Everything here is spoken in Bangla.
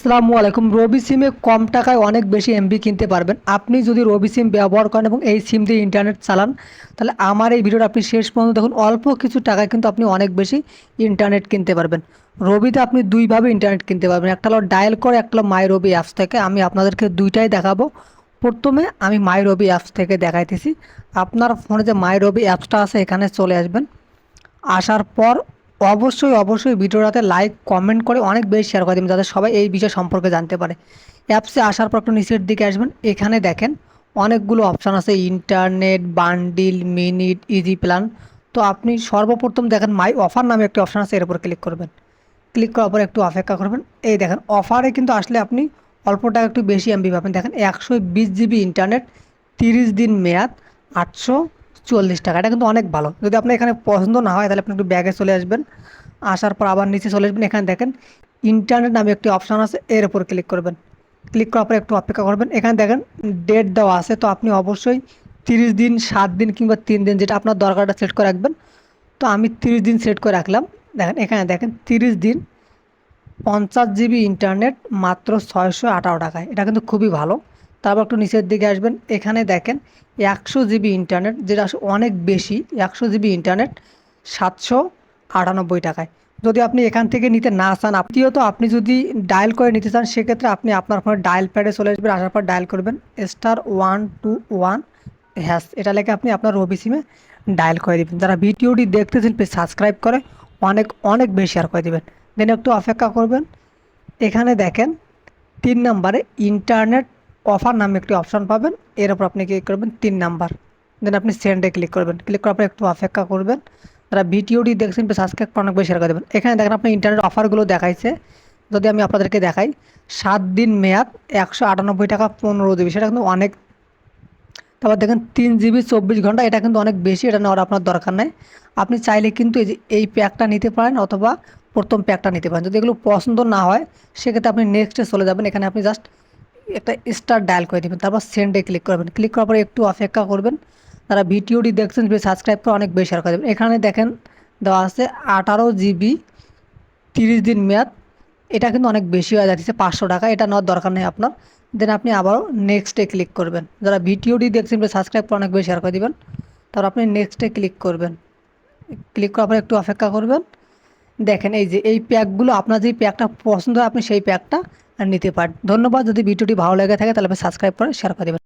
আসসালামু আলাইকুম। রবি সিমে কম টাকায় অনেক বেশি এমবি কিনতে পারবেন। আপনি যদি রবি সিম ব্যবহার করেন এবং এই সিম দিয়ে ইন্টারনেট চালান, তাহলে আমার এই ভিডিওটা আপনি শেষ পর্যন্ত দেখুন। অল্প কিছু টাকায় কিন্তু আপনি অনেক বেশি ইন্টারনেট কিনতে পারবেন। রবিতে আপনি দুইভাবে ইন্টারনেট কিনতে পারবেন, একটা হলো ডায়াল করে, একটা হলো মাই রবি অ্যাপস থেকে। আমি আপনাদেরকে দুইটাই দেখাবো। প্রথমে আমি মাই রবি অ্যাপস থেকে দেখাইতেছি। আপনার ফোনে যে মাই রবি অ্যাপসটা আছে এখানে চলে আসবেন। আসার পর অবশ্যই ভিডিওটাতে লাইক কমেন্ট করে অনেক বেশি শেয়ার করে দেবেন, যাতে সবাই এই বিষয় সম্পর্কে জানতে পারে। অ্যাপসে আসার পর একটু নিচের দিকে আসবেন। এখানে দেখেন অনেকগুলো অপশান আছে, internet, bundle, minute, easy plan. তো আপনি সর্বপ্রথম দেখেন মাই অফার নামে একটি অপশান আছে, এর উপর ক্লিক করবেন। ক্লিক করার পর একটু অপেক্ষা করবেন। এই দেখেন অফারে কিন্তু আসলে আপনি অল্প টাকা একটু বেশি এমবি পাবেন। দেখেন 120 জিবি ইন্টারনেট, 30 দিন মেয়াদ, 840 টাকা। এটা কিন্তু অনেক ভালো। যদি আপনার এখানে পছন্দ না হয় তাহলে আপনি একটু ব্যাগে চলে আসবেন। আসার পর আবার নিচে চলে আসবেন। এখানে দেখেন ইন্টারনেট নামে একটি অপশান আছে, এর উপর ক্লিক করবেন। ক্লিক করার পর একটু অপেক্ষা করবেন। এখানে দেখেন ডেট দেওয়া আছে, তো আপনি অবশ্যই 30 দিন, 7 দিন কিংবা 3 দিন, যেটা আপনার দরকারটা সেট করে রাখবেন। তো আমি 30 দিন সেট করে রাখলাম। দেখেন এখানে দেখেন 30 দিন, 50 জিবি ইন্টারনেট, মাত্র 618 টাকায়। এটা কিন্তু খুবই ভালো। তারপর একটু নিচের দিকে আসবেন। এখানে দেখেন 100 জিবি ইন্টারনেট, যেটা আসলে অনেক বেশি। 100 জিবি ইন্টারনেট 798 টাকায়। যদি আপনি এখান থেকে নিতে না চান, তো আপনি যদি ডায়াল করে নিতে চান, সেক্ষেত্রে আপনি আপনার ফোনে ডায়াল প্যাডে চলে আসবেন। আসার পর ডায়াল করবেন *121#। এটা লেখে আপনি আপনার রবি সিমে ডায়াল করে দেবেন। যারা ভিডিওটি দেখতেছেন প্লিজ সাবস্ক্রাইব করে অনেক অনেক বেশি শেয়ার করে দেবেন। দেন একটু অপেক্ষা করবেন। এখানে দেখেন 3 নম্বরে ইন্টারনেট অফার নামে একটি অপশন পাবেন, এর উপর আপনি ক্লিক করবেন 3 নাম্বার। দেন আপনি সেন্ডে ক্লিক করবেন। ক্লিক করার পর একটু অপেক্ষা করবেন। যারা ভিডিওটি দেখছেন সাবস্ক্রাইব করে অনেক বেশি শেয়ার করে দেবেন। এখানে দেখেন আপনি ইন্টারনেট অফারগুলো দেখাইছে। যদি আমি আপনাদেরকে দেখাই, 7 দিন মেয়াদ, 198 টাকা, 15 জিবি, সেটা কিন্তু অনেক। তারপর দেখেন 3 জিবি 24 ঘন্টা, এটা কিন্তু অনেক বেশি। এটা নেওয়ার আপনার দরকার নাই। আপনি চাইলে কিন্তু এই প্যাকটা নিতে পারেন, অথবা প্রথম প্যাকটা নিতে পারেন। যদি এগুলো পছন্দ না হয়, সেক্ষেত্রে আপনি নেক্সটে চলে যাবেন। এখানে আপনি জাস্ট একটা স্টার ডায়াল করে দেবেন, তারপর সেন্ডে ক্লিক করবেন। ক্লিক করার পরে একটু অপেক্ষা করবেন। তারা ভিডিওটি দেখছেন সাবস্ক্রাইব করে অনেক বেশি শেয়ার করে দেবেন। এখানে দেখেন দেওয়া আছে 18 জিবি, 30 দিন মেয়াদ। এটা কিন্তু অনেক বেশি হয়ে যাচ্ছে, 500 টাকা। এটা নেওয়ার দরকার নেই আপনার। দেন আপনি আবারও নেক্সটে ক্লিক করবেন। যারা ভিডিওটি দেখছেন সাবস্ক্রাইব করে অনেক বেশি শেয়ার করে দেবেন। তারপর আপনি নেক্সটে ক্লিক করবেন। ক্লিক করার পর একটু অপেক্ষা করবেন। দেখেন এই যে এই প্যাকগুলো, আপনার যে প্যাকটা পছন্দ হয় আপনি সেই প্যাকটা নিতে পারেন। ধন্যবাদ। যদি ভিডিওটি ভালো লেগে থাকে তাহলে সাবস্ক্রাইব করে শেয়ার করে দেবেন।